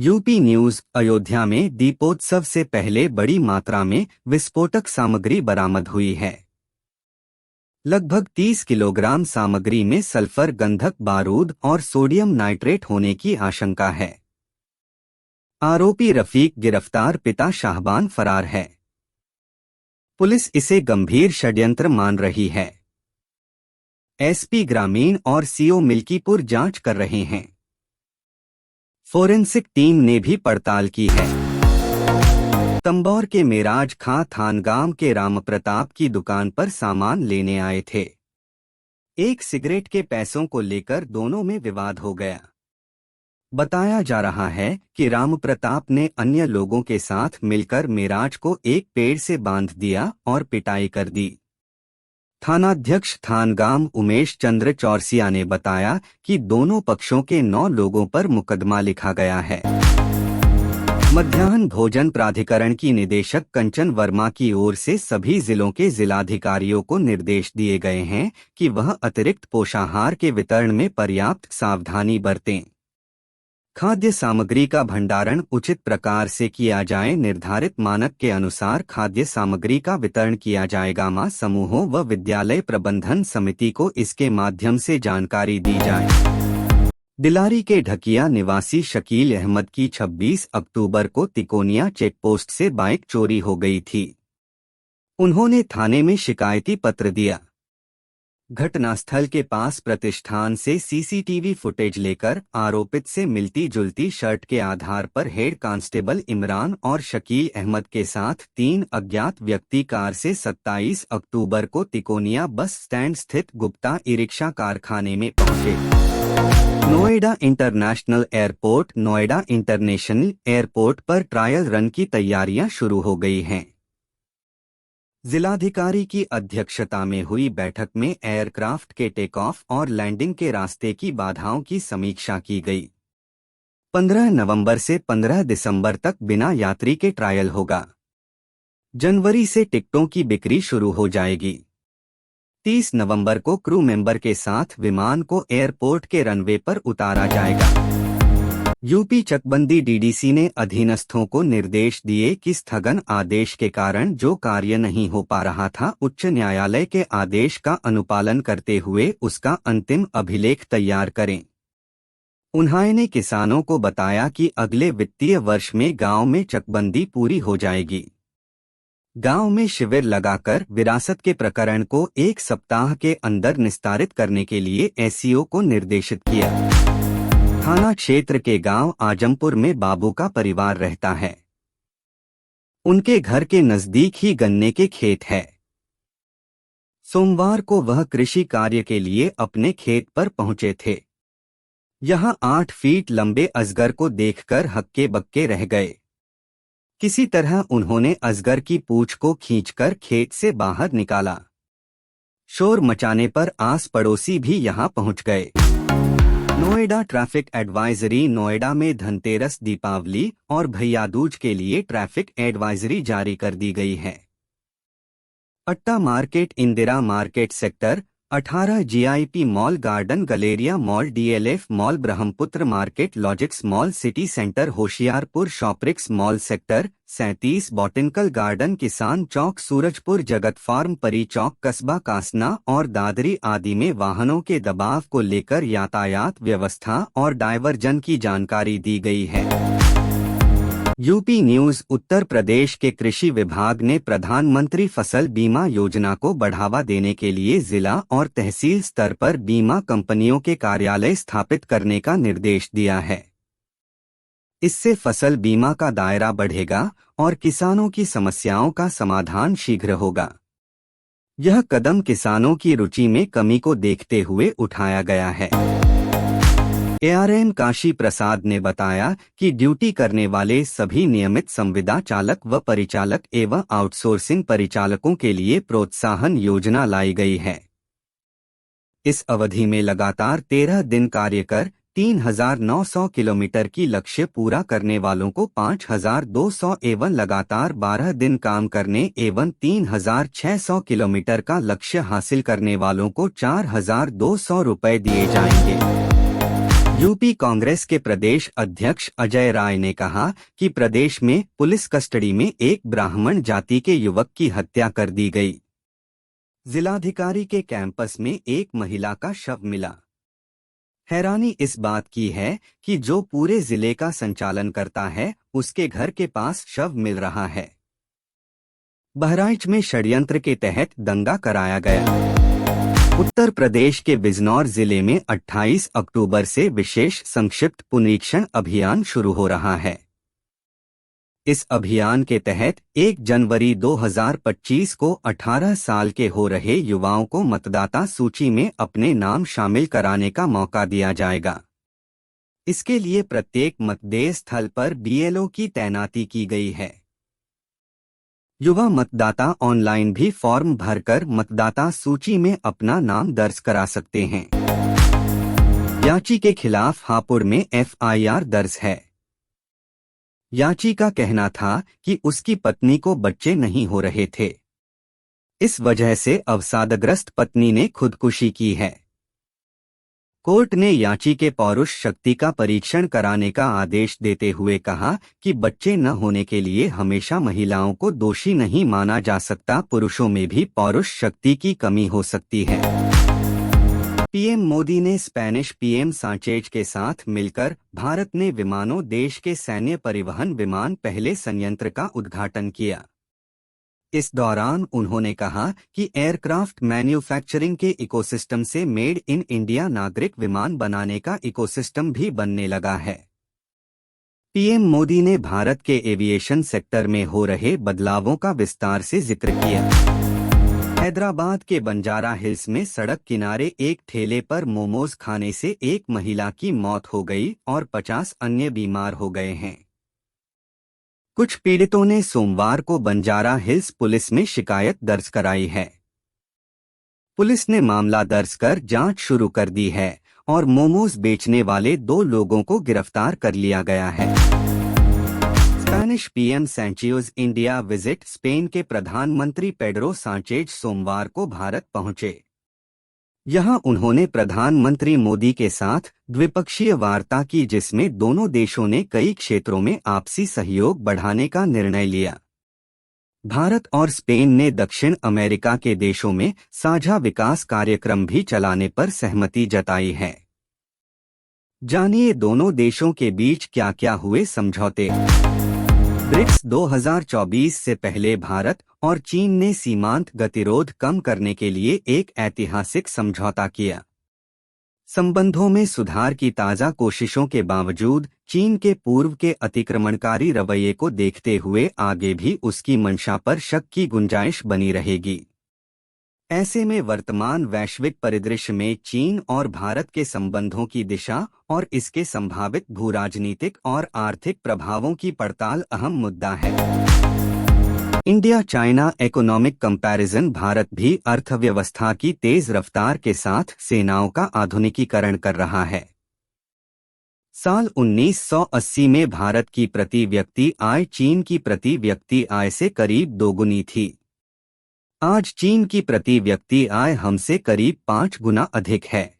UP news. Ayodhya में दीपोत्सव से पहले बड़ी मात्रा में विस्फोटक सामग्री बरामद हुई है। लगभग 30 किलोग्राम सामग्री में सल्फर गंधक बारूद और सोडियम नाइट्रेट होने की आशंका है। आरोपी रफीक गिरफ्तार, पिता शाहबान फरार है। पुलिस इसे गंभीर षड्यंत्र मान रही है। एसपी ग्रामीण और सीओ मिल्कीपुर जांच कर रहे हैं। फोरेंसिक टीम ने भी पड़ताल की है। तंबौर के मेराज खां थानगाम के रामप्रताप की दुकान पर सामान लेने आए थे। एक सिगरेट के पैसों को लेकर दोनों में विवाद हो गया। बताया जा रहा है कि रामप्रताप ने अन्य लोगों के साथ मिलकर मेराज को एक पेड़ से बांध दिया और पिटाई कर दी। थानाध्यक्ष थानगाम उमेश चंद्र चौरसिया ने बताया कि दोनों पक्षों के 9 लोगों पर मुकदमा लिखा गया है। मध्याह्न भोजन प्राधिकरण की निदेशक कंचन वर्मा की ओर से सभी जिलों के जिलाधिकारियों को निर्देश दिए गए हैं कि वह अतिरिक्त पोषाहार के वितरण में पर्याप्त सावधानी बरतें। खाद्य सामग्री का भंडारण उचित प्रकार से किया जाए। निर्धारित मानक के अनुसार खाद्य सामग्री का वितरण किया जाएगा। मां समूहों व विद्यालय प्रबंधन समिति को इसके माध्यम से जानकारी दी जाए। दिलारी के ढकिया निवासी शकील अहमद की 26 अक्टूबर को तिकोनिया चेकपोस्ट से बाइक चोरी हो गई थी। उन्होंने थाने में शिकायती पत्र दिया। घटनास्थल के पास प्रतिष्ठान से सीसीटीवी फुटेज लेकर आरोपित से मिलती जुलती शर्ट के आधार पर हेड कांस्टेबल इमरान और शकील अहमद के साथ 3 अज्ञात व्यक्ति कार से 27 अक्टूबर को तिकोनिया बस स्टैंड स्थित गुप्ता ई-रिक्शा कारखाने में पहुंचे। Noida international airport. Noida international airport पर ट्रायल रन की तैयारियां शुरू हो गई हैं। जिलाधिकारी की अध्यक्षता में हुई बैठक में एयरक्राफ्ट के टेक ऑफ और लैंडिंग के रास्ते की बाधाओं की समीक्षा की गई। 15 नवंबर से 15 दिसंबर तक बिना यात्री के ट्रायल होगा। जनवरी से टिकटों की बिक्री शुरू हो जाएगी। 30 नवंबर को क्रू मेंबर के साथ विमान को एयरपोर्ट के रनवे पर उतारा जाएगा। यूपी चकबंदी डीडीसी ने अधीनस्थों को निर्देश दिए कि स्थगन आदेश के कारण जो कार्य नहीं हो पा रहा था, उच्च न्यायालय के आदेश का अनुपालन करते हुए उसका अंतिम अभिलेख तैयार करें। उन्होंने किसानों को बताया कि अगले वित्तीय वर्ष में गांव में चकबंदी पूरी हो जाएगी। गांव में शिविर लगाकर विरासत के प्रकरण को 1 सप्ताह के अंदर निस्तारित करने के लिए एसईओ को निर्देशित किया। थाना क्षेत्र के गांव आजमपुर में बाबू का परिवार रहता है। उनके घर के नजदीक ही गन्ने के खेत है। सोमवार को वह कृषि कार्य के लिए अपने खेत पर पहुंचे थे। यहां 8 फीट लंबे अजगर को देखकर हक्के बक्के रह गए। किसी तरह उन्होंने अजगर की पूंछ को खींचकर खेत से बाहर निकाला। शोर मचाने पर आस पड़ोसी भी यहां पहुंच गए। Noida traffic advisory. नोएडा में धनतेरस, दीपावली और भैया दूज के लिए ट्रैफिक एडवाइजरी जारी कर दी गई है। Atta market, Indira market sector 18, GIP mall, garden galleria mall, DLF mall, Brahmaputra market, Logix mall, city centre, Hoshiarpur, Shoprix mall sector 37, botanical garden, Kisan Chowk, Surajpur, जगत फार्म, परी चौक, कस्बा कासना और दादरी आदि में वाहनों के दबाव को लेकर यातायात व्यवस्था और डायवर्जन की जानकारी दी गई है। UP news. उत्तर प्रदेश के कृषि विभाग ने प्रधानमंत्री फसल बीमा योजना को बढ़ावा देने के लिए जिला और तहसील स्तर पर बीमा कंपनियों के कार्यालय स्थापित करने का निर्देश दिया है। इससे फसल बीमा का दायरा बढ़ेगा और किसानों की समस्याओं का समाधान शीघ्र होगा। यह कदम किसानों की रुचि में कमी को देखते हुए उठाया गया है। एआरएम काशी प्रसाद ने बताया कि ड्यूटी करने वाले सभी नियमित संविदा चालक व परिचालक एवं आउटसोर्सिंग परिचालकों के लिए प्रोत्साहन योजना लाई गई है। इस अवधि में लगातार 13 दिन कार्य कर 3,900 किलोमीटर की लक्ष्य पूरा करने वालों को 5,200 एवं लगातार 12 दिन काम करने एवं 3,600 किलोमीटर का लक्ष्य हासिल करने वालों को 4,200 रुपए दिए जाएंगे। यूपी कांग्रेस के प्रदेश अध्यक्ष अजय राय ने कहा कि प्रदेश में पुलिस कस्टडी में एक ब्राह्मण जाति के युवक की हत्या कर दी गई। जिलाधिकारी के कैंपस में एक महिला का शव मिला। हैरानी इस बात की है कि जो पूरे जिले का संचालन करता है उसके घर के पास शव मिल रहा है। बहराइच में षड्यंत्र के तहत दंगा कराया गया। उत्तर प्रदेश के बिजनौर जिले में 28 अक्टूबर से विशेष संक्षिप्त पुनरीक्षण अभियान शुरू हो रहा है। इस अभियान के तहत 1 जनवरी 2025 को 18 साल के हो रहे युवाओं को मतदाता सूची में अपने नाम शामिल कराने का मौका दिया जाएगा। इसके लिए प्रत्येक मतदेय स्थल पर बीएलओ की तैनाती की गई है। युवा मतदाता ऑनलाइन भी फॉर्म भरकर मतदाता सूची में अपना नाम दर्ज करा सकते हैं। याची के खिलाफ हापुड़ में एफआईआर दर्ज है। याची का कहना था कि उसकी पत्नी को बच्चे नहीं हो रहे थे। इस वजह से अवसादग्रस्त पत्नी ने खुदकुशी की है। कोर्ट ने याची के पौरुष शक्ति का परीक्षण कराने का आदेश देते हुए कहा कि बच्चे न होने के लिए हमेशा महिलाओं को दोषी नहीं माना जा सकता, पुरुषों में भी पौरुष शक्ति की कमी हो सकती है। पीएम मोदी ने स्पेनिश पीएम सांचेज के साथ मिलकर भारत ने विमानों देश के सैन्य परिवहन विमान पहले संयंत्र का उद्घाटन किया। इस दौरान उन्होंने कहा कि एयरक्राफ्ट मैन्युफैक्चरिंग के इकोसिस्टम से मेड इन इंडिया नागरिक विमान बनाने का इकोसिस्टम भी बनने लगा है। पीएम मोदी ने भारत के एविएशन सेक्टर में हो रहे बदलावों का विस्तार से जिक्र किया। हैदराबाद के बंजारा हिल्स में सड़क किनारे एक ठेले पर मोमोज खाने से एक महिला की मौत हो गई और 50 अन्य बीमार हो गए हैं। कुछ पीड़ितों ने सोमवार को बंजारा हिल्स पुलिस में शिकायत दर्ज कराई है। पुलिस ने मामला दर्ज कर जांच शुरू कर दी है और मोमोज बेचने वाले 2 लोगों को गिरफ्तार कर लिया गया है। Spanish PM Sanchez India visit. Spain के प्रधानमंत्री पेड्रो सांचेज सोमवार को भारत पहुंचे। यहां उन्होंने प्रधानमंत्री मोदी के साथ द्विपक्षीय वार्ता की, जिसमें दोनों देशों ने कई क्षेत्रों में आपसी सहयोग बढ़ाने का निर्णय लिया। भारत और स्पेन ने दक्षिण अमेरिका के देशों में साझा विकास कार्यक्रम भी चलाने पर सहमति जताई है। जानिए दोनों देशों के बीच क्या क्या हुए समझौते। ब्रिक्स 2024 से पहले भारत और चीन ने सीमांत गतिरोध कम करने के लिए एक ऐतिहासिक समझौता किया। संबंधों में सुधार की ताज़ा कोशिशों के बावजूद चीन के पूर्व के अतिक्रमणकारी रवैये को देखते हुए आगे भी उसकी मंशा पर शक की गुंजाइश बनी रहेगी। ऐसे में वर्तमान वैश्विक परिदृश्य में चीन और भारत के संबंधों की दिशा और इसके संभावित भूराजनीतिक और आर्थिक प्रभावों की पड़ताल अहम मुद्दा है। India China economic comparison. Bharat भी अर्थव्यवस्था की तेज रफ्तार के साथ सेनाओं का आधुनिकीकरण कर रहा है। साल 1980 में भारत की प्रति व्यक्ति आय चीन की प्रति व्यक्ति आय से करीब दोगुनी थी। आज चीन की प्रति व्यक्ति आय हमसे करीब 5 गुना अधिक है।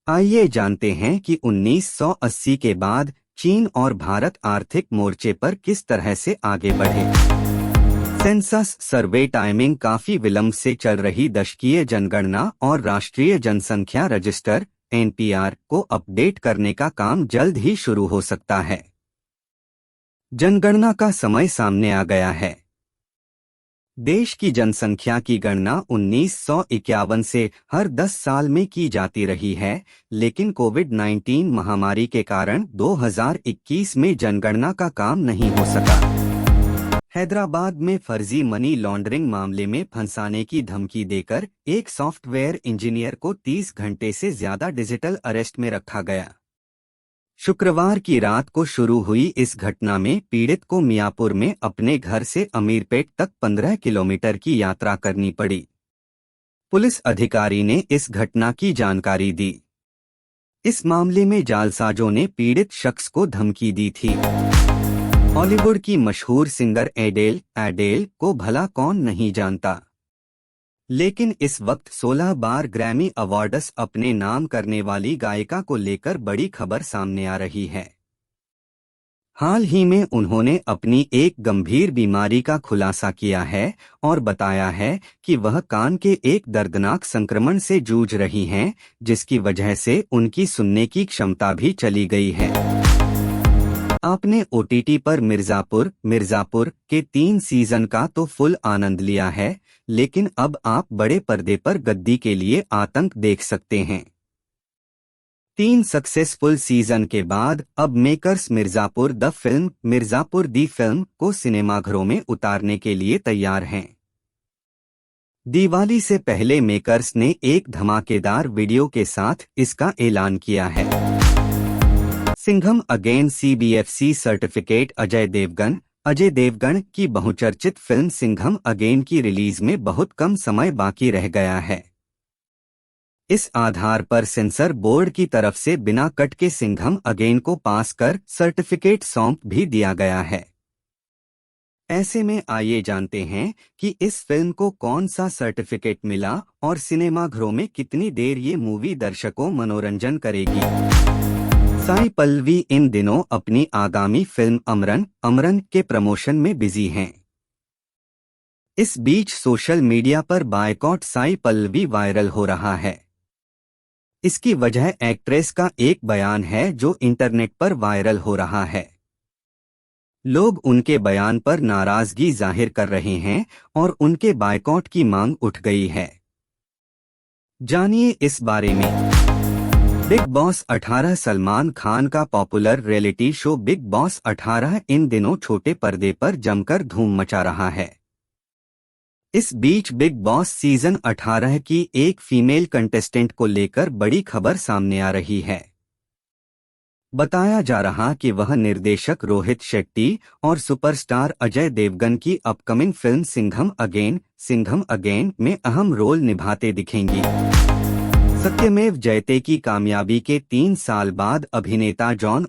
आइए जानते हैं कि 1980 के बाद चीन और भारत आर्थिक मोर्चे पर किस तरह से आगे बढ़े। सेंसस सर्वे टाइमिंग। काफी विलंब से चल रही दशकीय जनगणना और राष्ट्रीय जनसंख्या रजिस्टर एनपीआर को अपडेट करने का काम जल्द ही शुरू हो सकता है। जनगणना का समय सामने आ गया है। देश की जनसंख्या की गणना 1951 से हर 10 साल में की जाती रही है, लेकिन कोविड-19 महामारी के कारण 2021 में जनगणना का काम नहीं हो सका। हैदराबाद में फर्जी मनी लॉन्ड्रिंग मामले में फंसाने की धमकी देकर एक सॉफ्टवेयर इंजीनियर को 30 घंटे से ज्यादा डिजिटल अरेस्ट में रखा गया। शुक्रवार की रात को शुरू हुई इस घटना में पीड़ित को मियापुर में अपने घर से अमीरपेट तक 15 किलोमीटर की यात्रा करनी पड़ी। पुलिस अधिकारी ने इस घटना की जानकारी दी। इस मामले में जालसाजों ने पीड़ित शख्स को धमकी दी थी। हॉलीवुड की मशहूर सिंगर एडेल को भला कौन नहीं जानता। लेकिन इस वक्त 16 बार ग्रैमी अवार्ड्स अपने नाम करने वाली गायिका को लेकर बड़ी खबर सामने आ रही है। हाल ही में उन्होंने अपनी एक गंभीर बीमारी का खुलासा किया है और बताया है कि वह कान के एक दर्दनाक संक्रमण से जूझ रही हैं, जिसकी वजह से उनकी सुनने की क्षमता भी चली गई है। आपने ओटीटी पर मिर्जापुर के 3 सीजन का तो फुल आनंद लिया है, लेकिन अब आप बड़े पर्दे पर गद्दी के लिए आतंक देख सकते हैं। 3 सक्सेसफुल सीजन के बाद अब मेकर्स मिर्जापुर दी फिल्म को सिनेमाघरों में उतारने के लिए तैयार हैं। दिवाली से पहले मेकर्स ने एक धमाकेदार वीडियो के साथ इसका ऐलान किया है। Singham again CBFC certificate Ajay Devgn की बहुचर्चित फिल्म सिंघम अगेन की रिलीज में बहुत कम समय बाकी रह गया है। इस आधार पर सेंसर बोर्ड की तरफ से बिना कट के सिंघम अगेन को पास कर सर्टिफिकेट सौंप भी दिया गया है। ऐसे में आइए जानते हैं कि इस फिल्म को कौन सा सर्टिफिकेट मिला और सिनेमाघरों में कितनी देर ये मूवी दर्शकों मनोरंजन करेगी। साई पल्लवी इन दिनों अपनी आगामी फिल्म अमरन के प्रमोशन में बिजी हैं। इस बीच सोशल मीडिया पर बायकॉट साई पल्लवी वायरल हो रहा है। इसकी वजह एक्ट्रेस का एक बयान है जो इंटरनेट पर वायरल हो रहा है। लोग उनके बयान पर नाराजगी जाहिर कर रहे हैं और उनके बायकॉट की मांग उठ गई है। जानिए इस बारे में। बिग बॉस 18 सलमान खान का popular reality show big boss 18 इन दिनों छोटे पर्दे पर जमकर धूम मचा रहा है। इस बीच बिग बॉस सीजन 18 की एक फीमेल कंटेस्टेंट को लेकर बड़ी खबर सामने आ रही है। बताया जा रहा कि वह निर्देशक रोहित शेट्टी और सुपरस्टार अजय देवगन की अपकमिंग फिल्म सिंघम अगेन में अहम रोल निभाते दिखेंगी। सत्यमेव जयते की कामयाबी के 3 साल बाद अभिनेता जॉन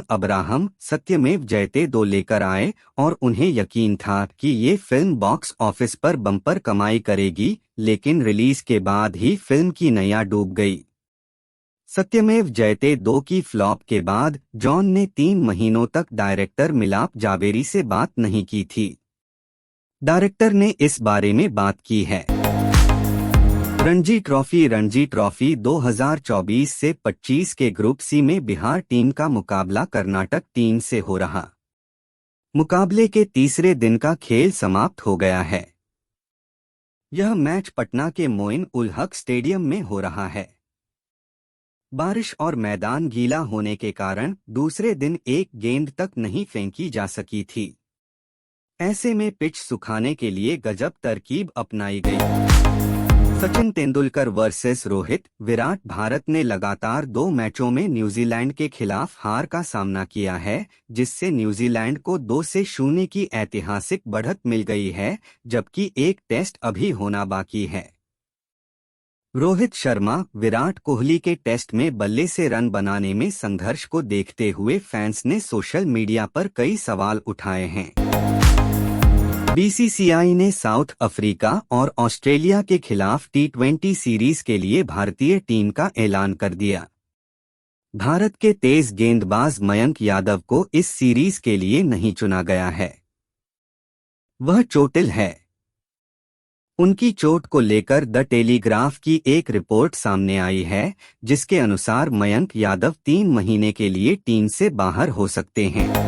अब्राहम सत्यमेव जयते 2 लेकर आए और उन्हें यकीन था कि ये फिल्म बॉक्स ऑफिस पर बम्पर कमाई करेगी, लेकिन रिलीज के बाद ही फिल्म की नैया डूब गई। सत्यमेव जयते 2 की फ्लॉप के बाद जॉन ने 3 महीनों तक डायरेक्टर मिलाप जावेरी से बात नहीं की थी। डायरेक्टर ने इस बारे में बात की है। रणजी ट्रॉफी 2024 से 25 के ग्रुप सी में बिहार टीम का मुकाबला कर्नाटक टीम से हो रहा। मुकाबले के तीसरे दिन का खेल समाप्त हो गया है। यह मैच पटना के मोइन उल हक स्टेडियम में हो रहा है। बारिश और मैदान गीला होने के कारण दूसरे दिन एक गेंद तक नहीं फेंकी जा सकी थी। ऐसे में पिच सुखाने के लिए गजब तरकीब अपनाई गई। सचिन तेंदुलकर वर्सेस रोहित विराट। भारत ने लगातार 2 मैचों में न्यूजीलैंड के खिलाफ हार का सामना किया है, जिससे न्यूजीलैंड को 2-0 की ऐतिहासिक बढ़त मिल गई है, जबकि एक टेस्ट अभी होना बाकी है। रोहित शर्मा विराट कोहली के टेस्ट में बल्ले से रन बनाने में संघर्ष को देखते हुए फैंस ने सोशल मीडिया पर कई सवाल उठाए हैं। बीसीसीआई ने साउथ अफ्रीका और ऑस्ट्रेलिया के खिलाफ T20 सीरीज के लिए भारतीय टीम का ऐलान कर दिया। भारत के तेज गेंदबाज मयंक यादव को इस सीरीज के लिए नहीं चुना गया है। वह चोटिल है। उनकी चोट को लेकर द टेलीग्राफ की एक रिपोर्ट सामने आई है, जिसके अनुसार मयंक यादव 3 महीने के लिए टीम से बाहर हो सकते हैं।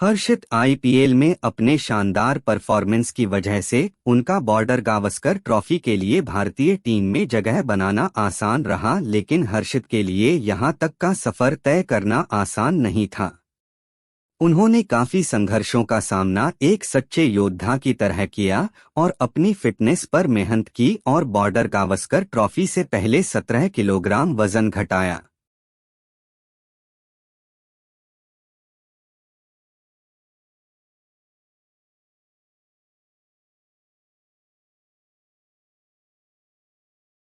हर्षित IPL में अपने शानदार परफॉर्मेंस की वजह से उनका बॉर्डर गावस्कर ट्रॉफी के लिए भारतीय टीम में जगह बनाना आसान रहा, लेकिन हर्षित के लिए यहां तक का सफर तय करना आसान नहीं था। उन्होंने काफी संघर्षों का सामना एक सच्चे योद्धा की तरह किया और अपनी फिटनेस पर मेहनत की और बॉर्डर गावस्कर ट्रॉफी से पहले 17 किलोग्राम वजन घटाया।